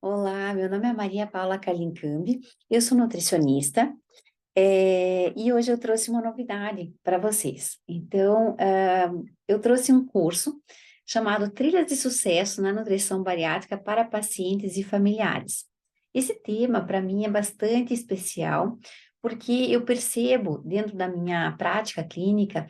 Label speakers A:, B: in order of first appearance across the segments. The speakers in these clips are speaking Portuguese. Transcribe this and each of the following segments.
A: Olá, meu nome é Maria Paula Calincambi, eu sou nutricionista, e hoje eu trouxe uma novidade para vocês. Então, eu trouxe um curso chamado Trilhas de Sucesso na Nutrição Bariátrica para Pacientes e Familiares. Esse tema, para mim, é bastante especial, porque eu percebo, dentro da minha prática clínica,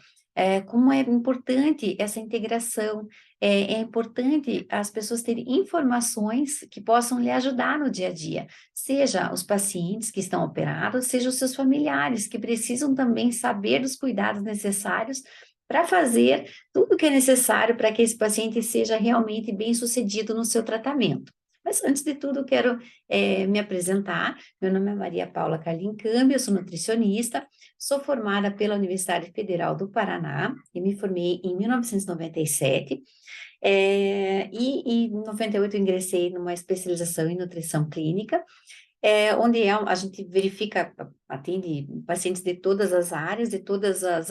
A: como é importante essa integração, é importante as pessoas terem informações que possam lhe ajudar no dia a dia, seja os pacientes que estão operados, seja os seus familiares, que precisam também saber dos cuidados necessários para fazer tudo o que é necessário para que esse paciente seja realmente bem-sucedido no seu tratamento. Mas antes de tudo, eu quero me apresentar. Meu nome é Maria Paula Carlincambi, eu sou nutricionista, sou formada pela Universidade Federal do Paraná e me formei em 1997. E em 98 eu ingressei numa especialização em nutrição clínica, onde a gente verifica, atende pacientes de todas as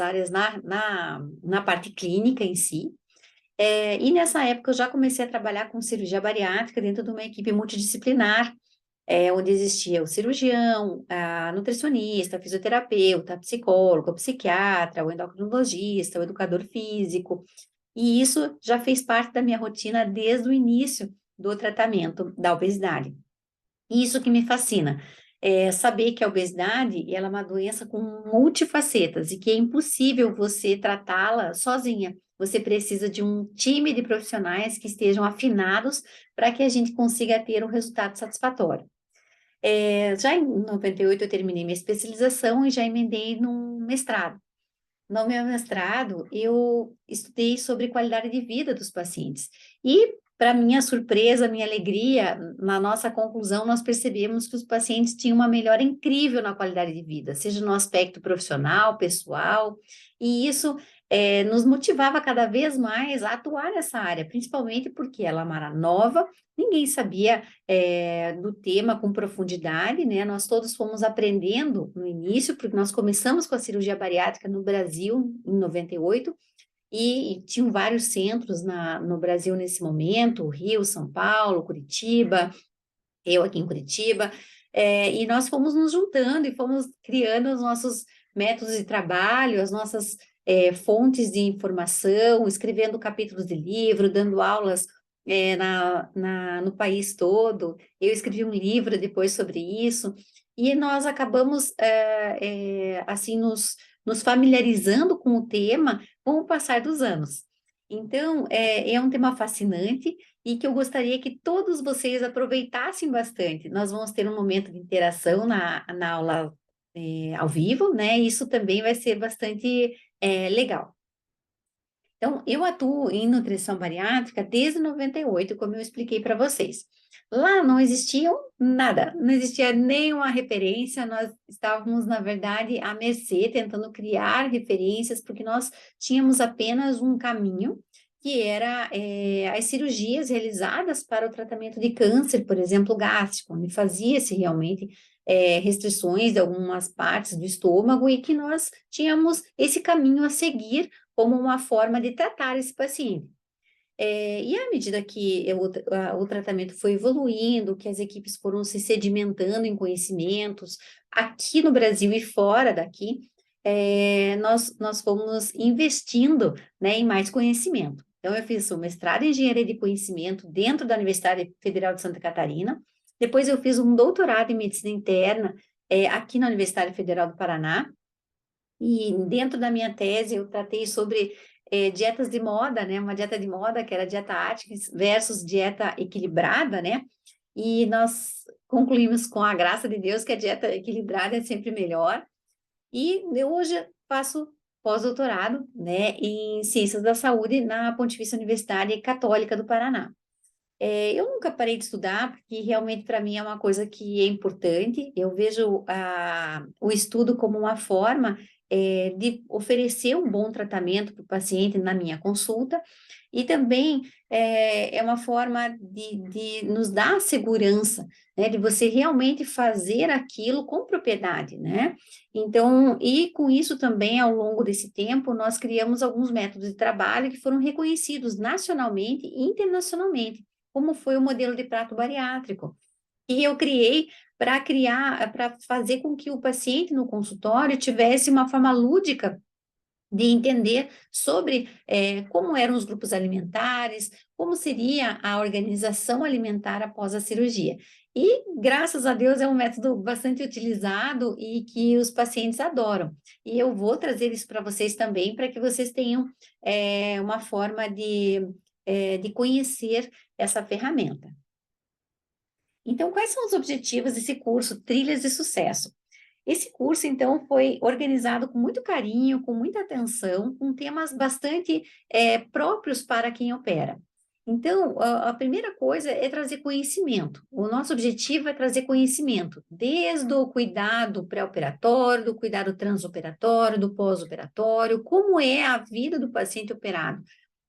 A: áreas na parte clínica em si. E nessa época eu já comecei a trabalhar com cirurgia bariátrica dentro de uma equipe multidisciplinar, onde existia o cirurgião, a nutricionista, a fisioterapeuta, a psicóloga, o psiquiatra, o endocrinologista, o educador físico, e isso já fez parte da minha rotina desde o início do tratamento da obesidade. E isso que me fascina, é saber que a obesidade, ela é uma doença com multifacetas e que é impossível você tratá-la sozinha. Você precisa de um time de profissionais que estejam afinados para que a gente consiga ter um resultado satisfatório. Já em 98 eu terminei minha especialização e já emendei num mestrado. No meu mestrado, eu estudei sobre qualidade de vida dos pacientes. E, para minha surpresa, minha alegria, na nossa conclusão, nós percebemos que os pacientes tinham uma melhora incrível na qualidade de vida, seja no aspecto profissional, pessoal, e isso nos motivava cada vez mais a atuar nessa área, principalmente porque ela era nova, ninguém sabia do tema com profundidade, né? Nós todos fomos aprendendo no início, porque nós começamos com a cirurgia bariátrica no Brasil em 98, e tinham vários centros no Brasil nesse momento, Rio, São Paulo, Curitiba, eu aqui em Curitiba, e nós fomos nos juntando e fomos criando os nossos métodos de trabalho, as nossas fontes de informação, escrevendo capítulos de livro, dando aulas no país todo. Eu escrevi um livro depois sobre isso, e nós acabamos, assim, nos familiarizando com o tema com o passar dos anos. Então, é um tema fascinante e que eu gostaria que todos vocês aproveitassem bastante. Nós vamos ter um momento de interação na aula, ao vivo, né? Isso também vai ser bastante legal. Então, eu atuo em nutrição bariátrica desde 98, como eu expliquei para vocês. Lá não existia nada, não existia nenhuma referência, nós estávamos, na verdade, à mercê, tentando criar referências, porque nós tínhamos apenas um caminho, que era as cirurgias realizadas para o tratamento de câncer, por exemplo, gástrico, onde fazia-se realmente restrições de algumas partes do estômago e que nós tínhamos esse caminho a seguir como uma forma de tratar esse paciente. E à medida que o tratamento foi evoluindo, que as equipes foram se sedimentando em conhecimentos, aqui no Brasil e fora daqui, nós fomos investindo, né, em mais conhecimento. Então, eu fiz o mestrado em Engenharia de Conhecimento dentro da Universidade Federal de Santa Catarina, depois eu fiz um doutorado em Medicina Interna, aqui na Universidade Federal do Paraná, e dentro da minha tese eu tratei sobre dietas de moda, né? Uma dieta de moda que era dieta Atkins versus dieta equilibrada, né? E nós concluímos com a graça de Deus que a dieta equilibrada é sempre melhor. E eu hoje faço pós-doutorado, né, em Ciências da Saúde na Pontifícia Universidade Católica do Paraná. Eu nunca parei de estudar, porque realmente para mim é uma coisa que é importante. Eu vejo o estudo como uma forma de oferecer um bom tratamento para o paciente na minha consulta, e também é uma forma de nos dar segurança, né, de você realmente fazer aquilo com propriedade, né? Então, e com isso também, ao longo desse tempo, nós criamos alguns métodos de trabalho que foram reconhecidos nacionalmente e internacionalmente, como foi o modelo de prato bariátrico. E eu criei para fazer com que o paciente no consultório tivesse uma forma lúdica de entender sobre como eram os grupos alimentares, como seria a organização alimentar após a cirurgia. E, graças a Deus, é um método bastante utilizado e que os pacientes adoram. E eu vou trazer isso para vocês também, para que vocês tenham uma forma de conhecer essa ferramenta. Então, quais são os objetivos desse curso Trilhas de Sucesso? Esse curso, então, foi organizado com muito carinho, com muita atenção, com temas bastante próprios para quem opera. Então, a primeira coisa é trazer conhecimento. O nosso objetivo é trazer conhecimento, desde o cuidado pré-operatório, do cuidado transoperatório, do pós-operatório, como é a vida do paciente operado.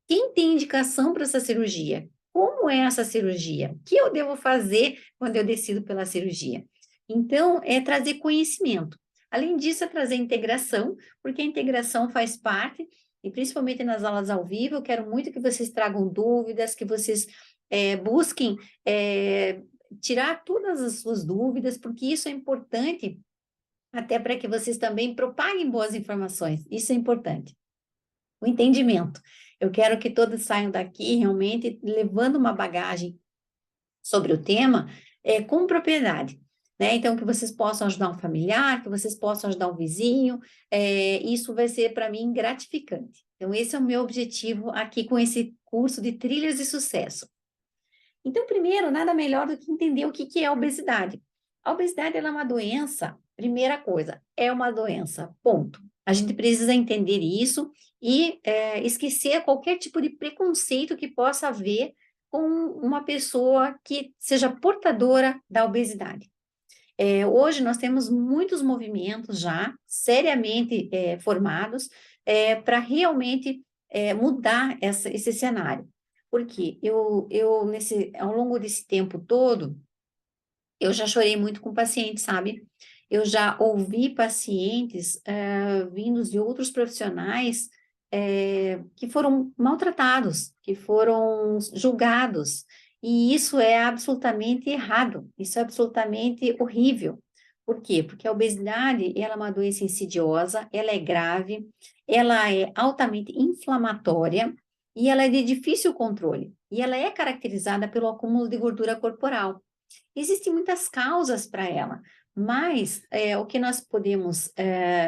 A: Quem tem indicação para essa cirurgia? Como é essa cirurgia? O que eu devo fazer quando eu decido pela cirurgia? Então, é trazer conhecimento. Além disso, é trazer integração, porque a integração faz parte, e principalmente nas aulas ao vivo, eu quero muito que vocês tragam dúvidas, que vocês busquem tirar todas as suas dúvidas, porque isso é importante, até para que vocês também propaguem boas informações. Isso é importante. O entendimento. Eu quero que todos saiam daqui realmente levando uma bagagem sobre o tema com propriedade. Né? Então, que vocês possam ajudar um familiar, que vocês possam ajudar um vizinho, isso vai ser para mim gratificante. Então, esse é o meu objetivo aqui com esse curso de Trilhas de Sucesso. Então, primeiro, nada melhor do que entender o que é a obesidade. A obesidade ela é uma doença, primeira coisa, é uma doença, ponto. A gente precisa entender isso e esquecer qualquer tipo de preconceito que possa haver com uma pessoa que seja portadora da obesidade. Hoje nós temos muitos movimentos já seriamente formados para realmente mudar esse cenário. Porque ao longo desse tempo todo, eu já chorei muito com pacientes, sabe? Eu já ouvi pacientes vindos de outros profissionais que foram maltratados, que foram julgados, e isso é absolutamente errado, isso é absolutamente horrível. Por quê? Porque a obesidade, ela é uma doença insidiosa, ela é grave, ela é altamente inflamatória e ela é de difícil controle. E ela é caracterizada pelo acúmulo de gordura corporal. Existem muitas causas para ela, mas o que nós podemos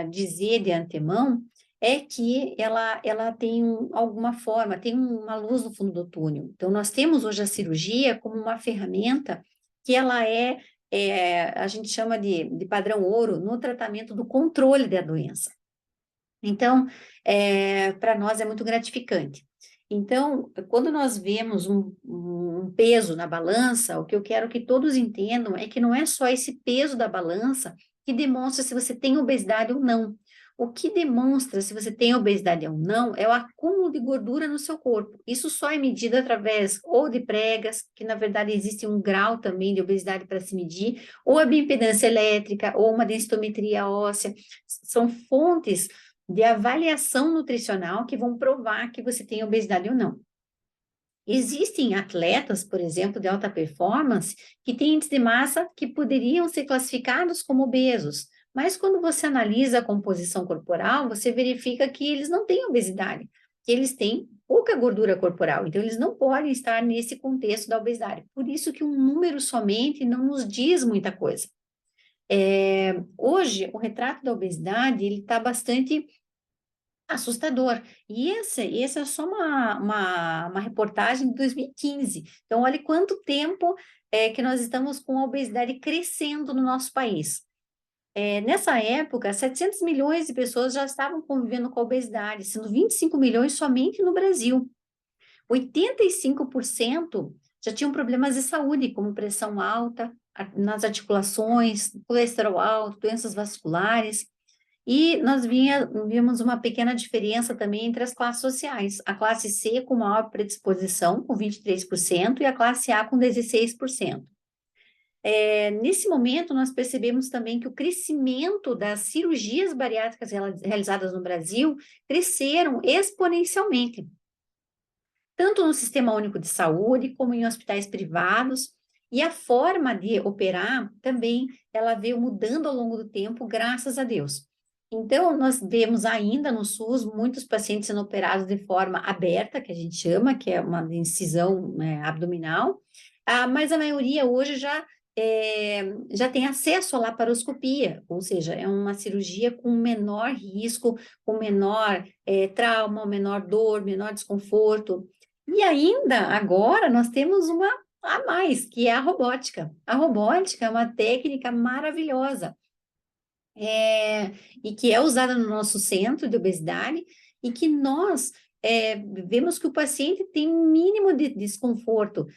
A: dizer de antemão é que ela tem alguma forma, tem uma luz no fundo do túnel. Então, nós temos hoje a cirurgia como uma ferramenta que ela a gente chama de padrão ouro no tratamento do controle da doença. Então, para nós é muito gratificante. Então, quando nós vemos um peso na balança, o que eu quero que todos entendam é que não é só esse peso da balança que demonstra se você tem obesidade ou não. O que demonstra se você tem obesidade ou não é o acúmulo de gordura no seu corpo. Isso só é medido através ou de pregas, que na verdade existe um grau também de obesidade para se medir, ou a bioimpedância elétrica, ou uma densitometria óssea. São fontes de avaliação nutricional que vão provar que você tem obesidade ou não. Existem atletas, por exemplo, de alta performance, que têm índice de massa que poderiam ser classificados como obesos, mas quando você analisa a composição corporal, você verifica que eles não têm obesidade, que eles têm pouca gordura corporal, então eles não podem estar nesse contexto da obesidade. Por isso que um número somente não nos diz muita coisa. Hoje, o retrato da obesidade, ele está bastante assustador. E esse é só uma reportagem de 2015. Então, olha quanto tempo que nós estamos com a obesidade crescendo no nosso país. Nessa época, 700 milhões de pessoas já estavam convivendo com a obesidade, sendo 25 milhões somente no Brasil. 85% já tinham problemas de saúde, como pressão alta nas articulações, colesterol alto, doenças vasculares. E nós víamos uma pequena diferença também entre as classes sociais. A classe C com maior predisposição, com 23%, e a classe A com 16%. Nesse momento, nós percebemos também que o crescimento das cirurgias bariátricas realizadas no Brasil cresceram exponencialmente, tanto no Sistema Único de Saúde, como em hospitais privados, E a forma de operar também, ela veio mudando ao longo do tempo, graças a Deus. Então, nós vemos ainda no SUS muitos pacientes sendo operados de forma aberta, que a gente chama, que é uma incisão, né, abdominal, mas a maioria hoje já tem acesso à laparoscopia, ou seja, é uma cirurgia com menor risco, com menor trauma, menor dor, menor desconforto. E ainda agora nós temos uma a mais, que é a robótica. A robótica é uma técnica maravilhosa, é, e que é usada no nosso centro de obesidade, e que nós vemos que o paciente tem um mínimo de desconforto,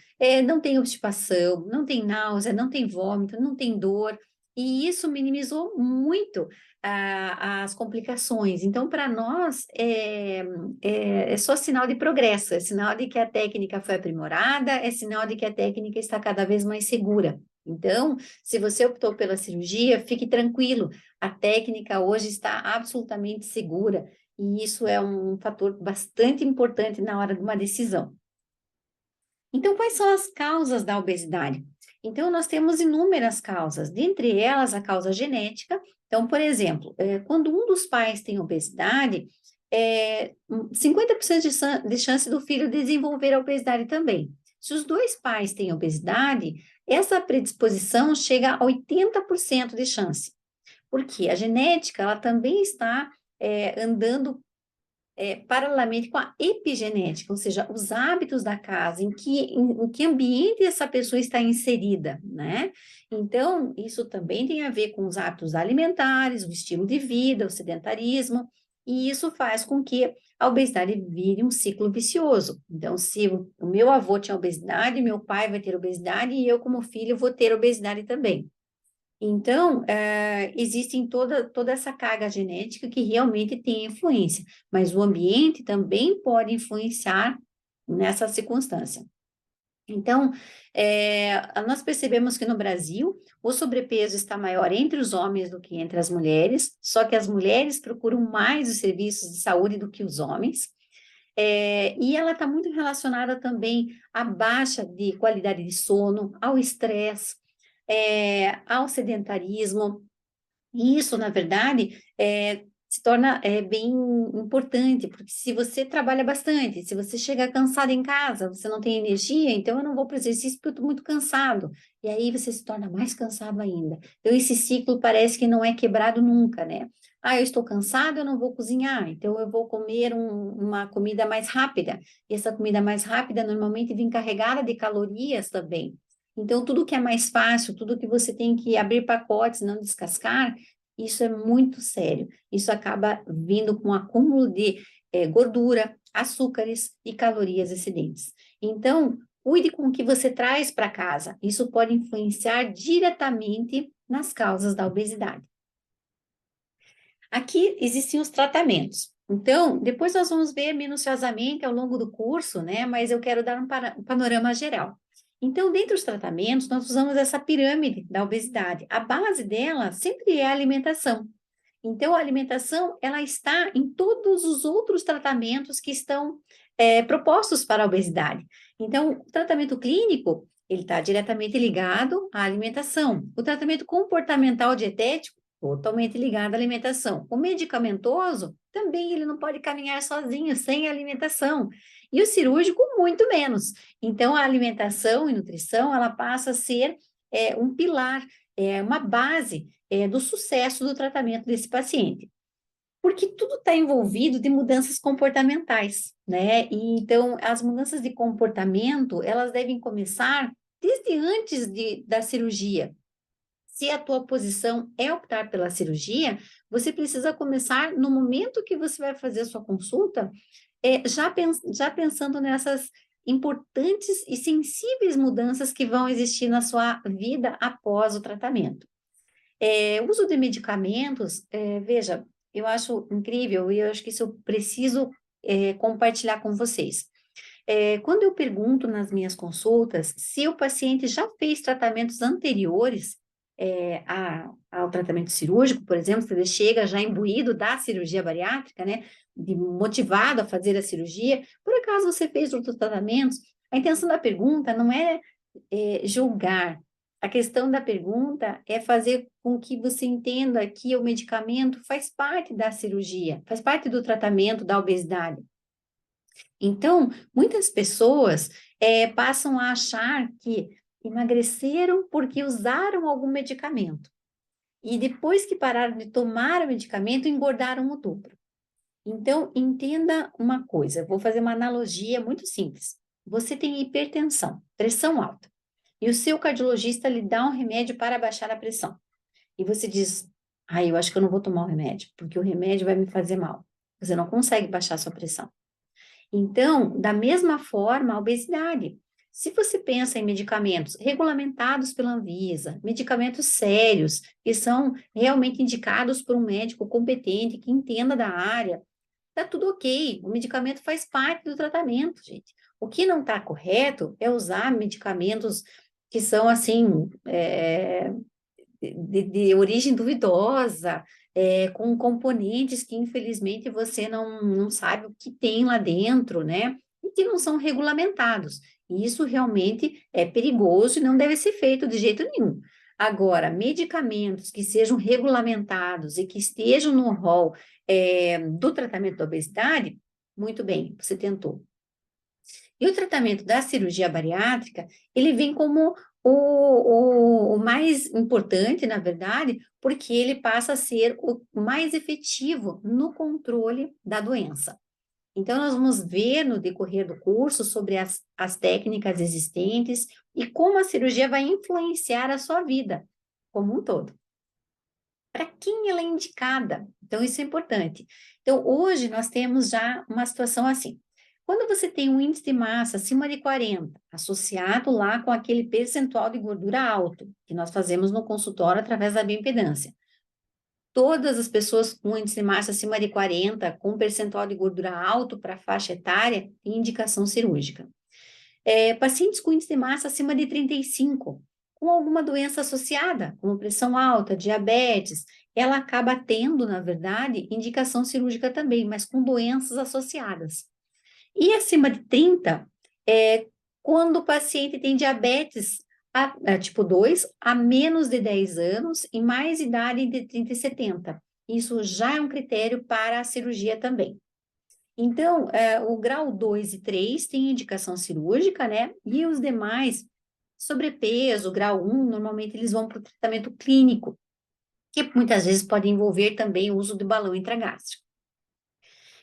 A: não tem obstipação, não tem náusea, não tem vômito, não tem dor, e isso minimizou muito as complicações. Então, para nós, é só sinal de progresso, é sinal de que a técnica foi aprimorada, é sinal de que a técnica está cada vez mais segura. Então, se você optou pela cirurgia, fique tranquilo, a técnica hoje está absolutamente segura, e isso é um fator bastante importante na hora de uma decisão. Então, quais são as causas da obesidade? Então, nós temos inúmeras causas, dentre elas a causa genética. Então, por exemplo, quando um dos pais tem obesidade, 50% de chance do filho desenvolver a obesidade também. Se os dois pais têm obesidade, essa predisposição chega a 80% de chance. Porque a genética, ela também está andando paralelamente com a epigenética, ou seja, os hábitos da casa, em que ambiente essa pessoa está inserida, né? Então, isso também tem a ver com os hábitos alimentares, o estilo de vida, o sedentarismo, e isso faz com que a obesidade vire um ciclo vicioso. Então, se o meu avô tinha obesidade, meu pai vai ter obesidade, e eu, como filho, vou ter obesidade também. Então, existe toda essa carga genética que realmente tem influência, mas o ambiente também pode influenciar nessa circunstância. Então, nós percebemos que no Brasil o sobrepeso está maior entre os homens do que entre as mulheres, só que as mulheres procuram mais os serviços de saúde do que os homens. E ela está muito relacionada também à baixa de qualidade de sono, ao estresse, ao sedentarismo. E isso, na verdade, se torna bem importante, porque se você trabalha bastante, se você chega cansado em casa, você não tem energia, então eu não vou para o exercício porque eu estou muito cansado. E aí você se torna mais cansado ainda. Então, esse ciclo parece que não é quebrado nunca, né? Eu estou cansado, eu não vou cozinhar, então eu vou comer uma comida mais rápida. E essa comida mais rápida normalmente vem carregada de calorias também. Então, tudo que é mais fácil, tudo que você tem que abrir pacotes, não descascar, isso é muito sério. Isso acaba vindo com um acúmulo de gordura, açúcares e calorias excedentes. Então, cuide com o que você traz para casa. Isso pode influenciar diretamente nas causas da obesidade. Aqui existem os tratamentos. Então, depois nós vamos ver minuciosamente ao longo do curso, né? Mas eu quero dar um panorama geral. Então, dentre os tratamentos, nós usamos essa pirâmide da obesidade. A base dela sempre é a alimentação. Então, a alimentação, ela está em todos os outros tratamentos que estão propostos para a obesidade. Então, o tratamento clínico, ele está diretamente ligado à alimentação. O tratamento comportamental dietético, totalmente ligado à alimentação. O medicamentoso, também ele não pode caminhar sozinho, sem alimentação. E o cirúrgico, muito menos. Então, a alimentação e nutrição, ela passa a ser um pilar, uma base do sucesso do tratamento desse paciente. Porque tudo está envolvido de mudanças comportamentais, né? E, então, as mudanças de comportamento, elas devem começar desde antes da cirurgia. Se a tua posição é optar pela cirurgia, você precisa começar no momento que você vai fazer a sua consulta, já pensando nessas importantes e sensíveis mudanças que vão existir na sua vida após o tratamento. O uso de medicamentos, veja, eu acho incrível e eu acho que isso eu preciso compartilhar com vocês. Quando eu pergunto nas minhas consultas se o paciente já fez tratamentos anteriores ao tratamento cirúrgico, por exemplo, se ele chega já imbuído da cirurgia bariátrica, né, motivado a fazer a cirurgia, por acaso você fez outros tratamentos? A intenção da pergunta não é julgar. A questão da pergunta é fazer com que você entenda que o medicamento faz parte da cirurgia, faz parte do tratamento da obesidade. Então, muitas pessoas passam a achar que emagreceram porque usaram algum medicamento. E depois que pararam de tomar o medicamento, engordaram o dobro. Então, entenda uma coisa, eu vou fazer uma analogia muito simples. Você tem hipertensão, pressão alta, e o seu cardiologista lhe dá um remédio para baixar a pressão. E você diz, eu acho que eu não vou tomar o remédio, porque o remédio vai me fazer mal. Você não consegue baixar a sua pressão. Então, da mesma forma, a obesidade. Se você pensa em medicamentos regulamentados pela Anvisa, medicamentos sérios, que são realmente indicados por um médico competente, que entenda da área, tá tudo ok. O medicamento faz parte do tratamento, gente. O que não está correto é usar medicamentos que são, assim, de origem duvidosa, com componentes que, infelizmente, você não sabe o que tem lá dentro, né? E que não são regulamentados. E isso realmente é perigoso e não deve ser feito de jeito nenhum. Agora, medicamentos que sejam regulamentados e que estejam no rol, do tratamento da obesidade, muito bem, você tentou. E o tratamento da cirurgia bariátrica, ele vem como o mais importante, na verdade, porque ele passa a ser o mais efetivo no controle da doença. Então, nós vamos ver no decorrer do curso sobre as técnicas existentes e como a cirurgia vai influenciar a sua vida como um todo. Para quem ela é indicada? Então, isso é importante. Então, hoje nós temos já uma situação assim. Quando você tem um índice de massa acima de 40, associado lá com aquele percentual de gordura alto, que nós fazemos no consultório através da bioimpedância. Todas as pessoas com índice de massa acima de 40, com percentual de gordura alto para a faixa etária, têm indicação cirúrgica. Pacientes com índice de massa acima de 35, com alguma doença associada, como pressão alta, diabetes, ela acaba tendo, na verdade, indicação cirúrgica também, mas com doenças associadas. E acima de 30, quando o paciente tem diabetes tipo 2, a menos de 10 anos e mais idade entre 30 e 70. Isso já é um critério para a cirurgia também. Então, o grau 2 e 3 tem indicação cirúrgica, né? E os demais, sobrepeso, grau 1, normalmente eles vão para o tratamento clínico, que muitas vezes pode envolver também o uso do balão intragástrico.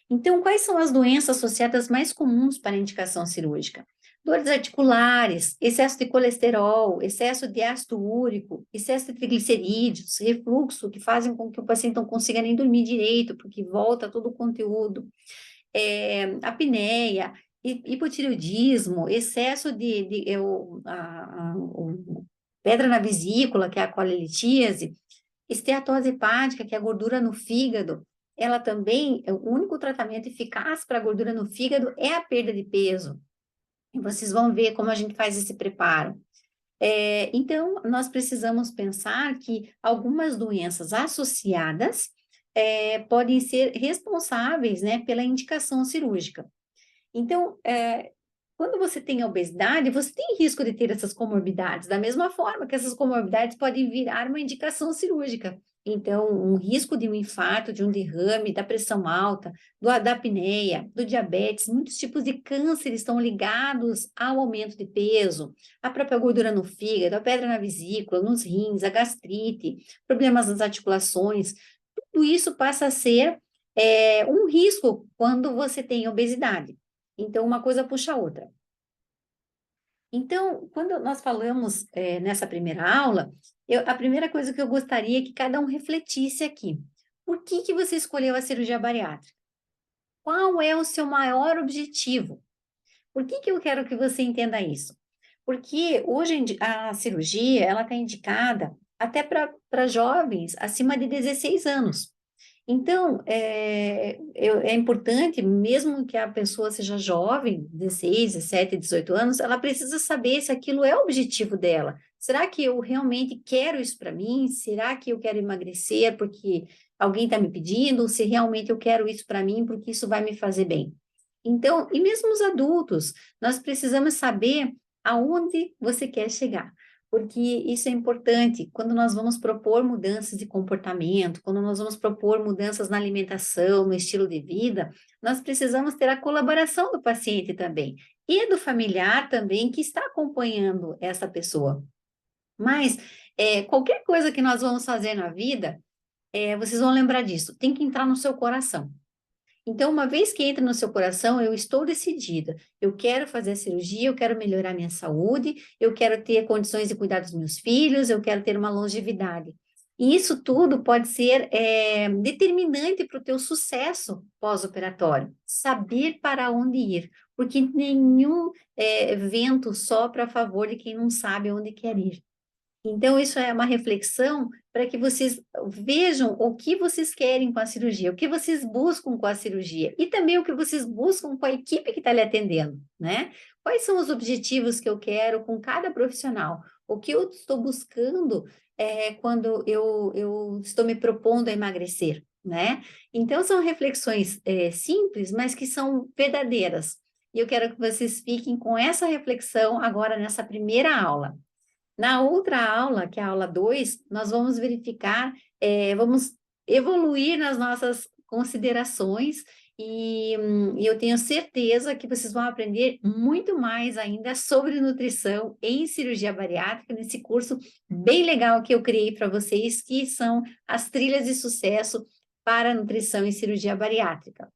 A: Então, quais são as doenças associadas mais comuns para a indicação cirúrgica? Dores articulares, excesso de colesterol, excesso de ácido úrico, excesso de triglicerídeos, refluxo, que fazem com que o paciente não consiga nem dormir direito, porque volta todo o conteúdo, apneia, hipotireoidismo, excesso pedra na vesícula, que é a colelitíase, esteatose hepática, que é a gordura no fígado. Ela também, o único tratamento eficaz para a gordura no fígado é a perda de peso. E vocês vão ver como a gente faz esse preparo. Então, nós precisamos pensar que algumas doenças associadas podem ser responsáveis, né, pela indicação cirúrgica. Então, quando você tem a obesidade, você tem risco de ter essas comorbidades, da mesma forma que essas comorbidades podem virar uma indicação cirúrgica. Então, um risco de um infarto, de um derrame, da pressão alta, da apneia, do diabetes, muitos tipos de câncer estão ligados ao aumento de peso, a própria gordura no fígado, a pedra na vesícula, nos rins, a gastrite, problemas nas articulações, tudo isso passa a ser um risco quando você tem obesidade. Então, uma coisa puxa a outra. Então, quando nós falamos nessa primeira aula, a primeira coisa que eu gostaria é que cada um refletisse aqui. Por que você escolheu a cirurgia bariátrica? Qual é o seu maior objetivo? Por que eu quero que você entenda isso? Porque hoje a cirurgia, ela está indicada até para jovens acima de 16 anos. Então, é importante, mesmo que a pessoa seja jovem, 16, 17, 18 anos, ela precisa saber se aquilo é o objetivo dela. Será que eu realmente quero isso para mim? Será que eu quero emagrecer porque alguém está me pedindo? Ou se realmente eu quero isso para mim porque isso vai me fazer bem? Então, e mesmo os adultos, nós precisamos saber aonde você quer chegar. Porque isso é importante quando nós vamos propor mudanças de comportamento, quando nós vamos propor mudanças na alimentação, no estilo de vida, nós precisamos ter a colaboração do paciente também e do familiar também que está acompanhando essa pessoa. Mas qualquer coisa que nós vamos fazer na vida, vocês vão lembrar disso, tem que entrar no seu coração. Então, uma vez que entra no seu coração, eu estou decidida. Eu quero fazer a cirurgia, eu quero melhorar minha saúde, eu quero ter condições de cuidar dos meus filhos, eu quero ter uma longevidade. E isso tudo pode ser determinante para o teu sucesso pós-operatório. Saber para onde ir, porque nenhum vento sopra a favor de quem não sabe onde quer ir. Então, isso é uma reflexão para que vocês vejam o que vocês querem com a cirurgia, o que vocês buscam com a cirurgia e também o que vocês buscam com a equipe que está lhe atendendo, né? Quais são os objetivos que eu quero com cada profissional? O que eu estou buscando quando eu estou me propondo a emagrecer, né? Então, são reflexões simples, mas que são verdadeiras. E eu quero que vocês fiquem com essa reflexão agora nessa primeira aula. Na outra aula, que é a aula 2, nós vamos verificar, vamos evoluir nas nossas considerações e eu tenho certeza que vocês vão aprender muito mais ainda sobre nutrição em cirurgia bariátrica, nesse curso bem legal que eu criei para vocês, que são as trilhas de sucesso para nutrição em cirurgia bariátrica.